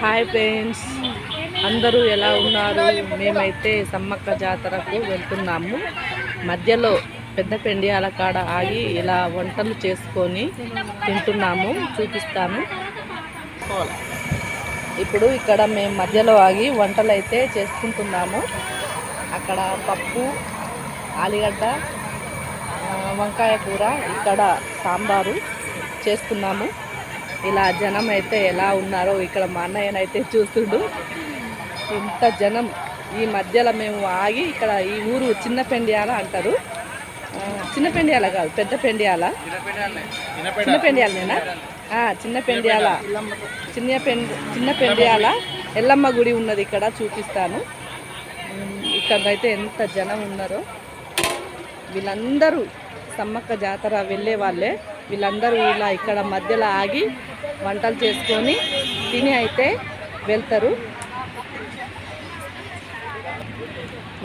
Hi friends, అందరూ ఎలా ఉన్నారు? మేమైతే సమ్మక్క జాతరకు వెళ్తున్నాము. మధ్యలో పెద్ద పెండియాల కాడ ఆగి ఇలా వంటలు చేసుకొని తింటున్నాము. చూపిస్తాను. ఇప్పుడు ఇక్కడ మేము మధ్యలో ఆగి వంటలు అయితే చేసుకుంటున్నాము. అక్కడ పప్పు, ఆలుగడ్డ, వంకాయ కూర, ఇక్కడ సాంబారు చేస్తున్నాము. ఇలా జనం అయితే ఎలా ఉన్నారో ఇక్కడ మా అన్నయ్యనైతే చూస్తుండు. ఇంత జనం ఈ మధ్యలో మేము ఆగి ఇక్కడ ఈ ఊరు చిన్న పెండియాల అంటారు. చిన్న పెండియాల కాదు, పెద్ద పెండియాల. చిన్న పెండియాలనేనా? చిన్న పెండియాల, చిన్న పెండియాల ఎల్లమ్మ గుడి ఉన్నది. ఇక్కడ చూపిస్తాను. ఇక్కడైతే ఎంత జనం ఉన్నారో. వీళ్ళందరూ సమ్మక్క జాతర వెళ్ళే వాళ్ళే. వీళ్ళందరూ ఇలా ఇక్కడ మధ్యలో ఆగి వంటలు చేసుకొని తిని అయితే వెళ్తారు.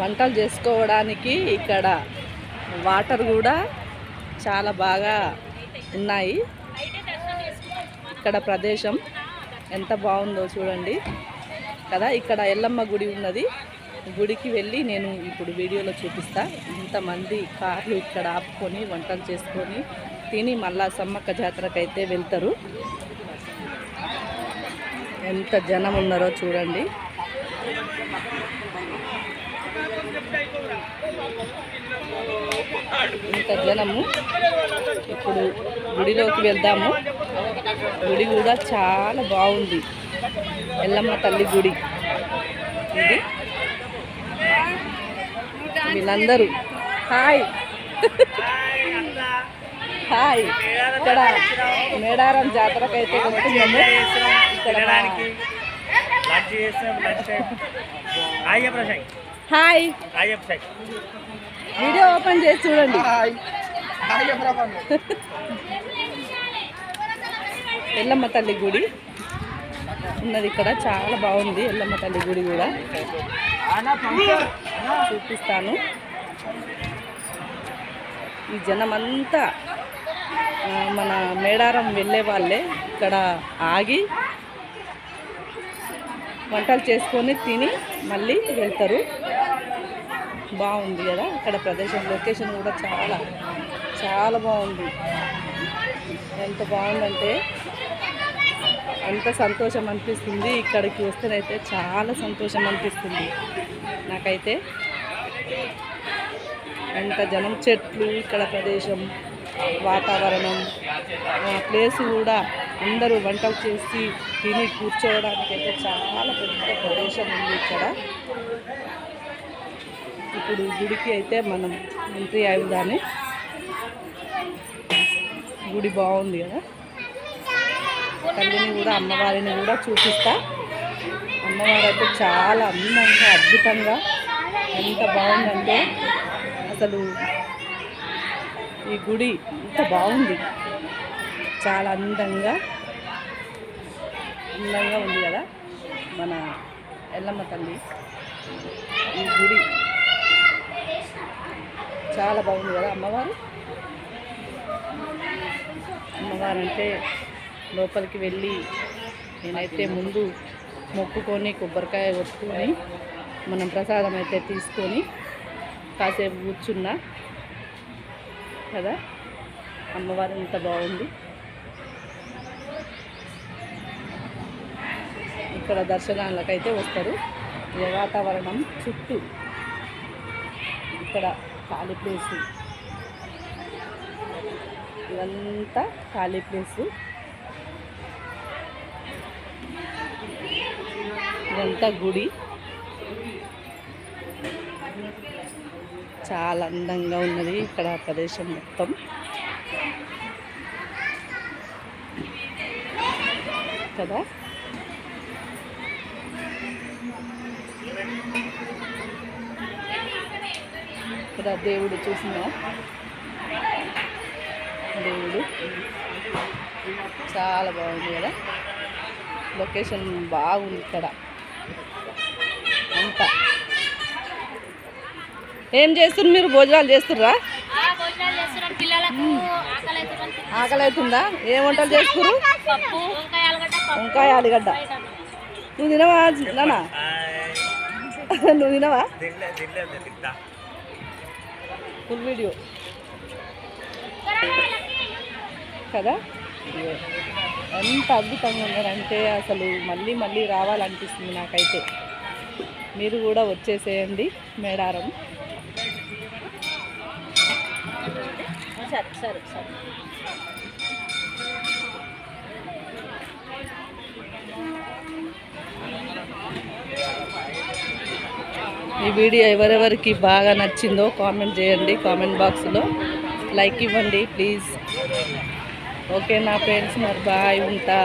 వంటలు చేసుకోవడానికి ఇక్కడ వాటర్ కూడా చాలా బాగా ఉన్నాయి. ఇక్కడ ప్రదేశం ఎంత బాగుందో చూడండి కదా. ఇక్కడ ఎల్లమ్మ గుడి ఉన్నది. గుడికి వెళ్ళి నేను ఇప్పుడు వీడియోలో చూపిస్తా. ఇంతమంది కార్లు ఇక్కడ ఆపుకొని వంటలు చేసుకొని తిని మళ్ళా సమ్మక్క జాతరకు అయితే వెళ్తారు. ఎంత జనం ఉన్నారో చూడండి. ఇంత జనము. ఇప్పుడు గుడిలోకి వెళ్దాము. గుడి కూడా చాలా బాగుంది. ఎల్లమ్మ తల్లి గుడి ఇది. వీళ్ళందరూ హాయ్ హాయ్. ఇక్కడ మేడారం జాతరకు అయితే వెళ్తున్నాము. ఇక్కడ హాయ్, వీడియో ఓపెన్ చేసి చూడండి. ఎల్లమ్మ తల్లి గుడి ఉన్నది ఇక్కడ. చాలా బాగుంది ఎల్లమ్మ తల్లి గుడి కూడా. చూపిస్తాను. ఈ జనమంతా మన మేడారం వెళ్ళే వాళ్ళే. ఇక్కడ ఆగి వంటలు చేసుకొని తిని మళ్ళీ వెళ్తారు. బాగుంది కదా ఇక్కడ ప్రదేశం. లొకేషన్ కూడా చాలా చాలా బాగుంది. ఎంత బాగుందంటే అంత సంతోషం అనిపిస్తుంది. ఇక్కడికి వస్తేనైతే చాలా సంతోషం అనిపిస్తుంది నాకైతే. ఎంత జనం, చెట్లు, ఇక్కడ ప్రదేశం, వాతావరణం, ప్లేస్ కూడా అందరూ వంటలు చేసి తిని కూర్చోవడానికి అయితే చాలా పెద్ద ప్రదేశం ఉంది ఇక్కడ. ఇప్పుడు గుడికి అయితే మనం ఎంట్రీ అవుదానే. గుడి బాగుంది కదా. తల్లిని కూడా అమ్మవారిని కూడా చూపిస్తా. అమ్మవారు అయితే చాలా అందంగా అద్భుతంగా ఎంత బాగుందంటే అసలు ఈ గుడి ఎంత బాగుంది. చాలా అందంగా ఉంది కదా మన ఎల్లమ్మ తల్లి. ఈ గుడి చాలా బాగుంది కదా. అమ్మవారు అంటే లోపలికి వెళ్ళి నేనైతే ముందు మొక్కుకొని కొబ్బరికాయ కొట్టుకొని మనం ప్రసాదం అయితే తీసుకొని కాసేపు కూర్చున్నా కదా. అమ్మవారు ఎంత బాగుంది. ఇక్కడ దర్శనాలకైతే వస్తారు. ఈ వాతావరణం చుట్టూ ఇక్కడ ఖాళీ ప్లేసు, ఇదంతా ఖాళీ ప్లేసు. ఇదంతా గుడి. చాలా అందంగా ఉన్నది ఇక్కడ ప్రదేశం మొత్తం కదా. ఇక్కడ దేవుడు చూసిన దేవుడు చాలా బాగుంది కదా. లొకేషన్ బాగుంది ఇక్కడ అంతా. ఏం చేస్తున్నారు మీరు? భోజనాలు చేస్తుర్రా? ఆకలి అవుతుందా? ఏం వంటలు చేస్తున్నారు? వంకాయ ఆలుగడ్డ. నువ్వు తినవా నానా? నువ్వు తినవా? ఫుల్ వీడియో కదా. ఎంత అద్భుతంగా ఉన్నారంటే అసలు మళ్ళీ మళ్ళీ రావాలనిపిస్తుంది నాకైతే. మీరు కూడా వచ్చేసేయండి మేడారం. సరే సరే సరే. ఈ వీడియో ఎవరెవరికి బాగా నచ్చిందో కామెంట్ చేయండి, కామెంట్ బాక్స్లో లైక్ ఇవ్వండి ప్లీజ్. ఓకే నా ఫ్రెండ్స్, మరి బాయ్, ఉంటా.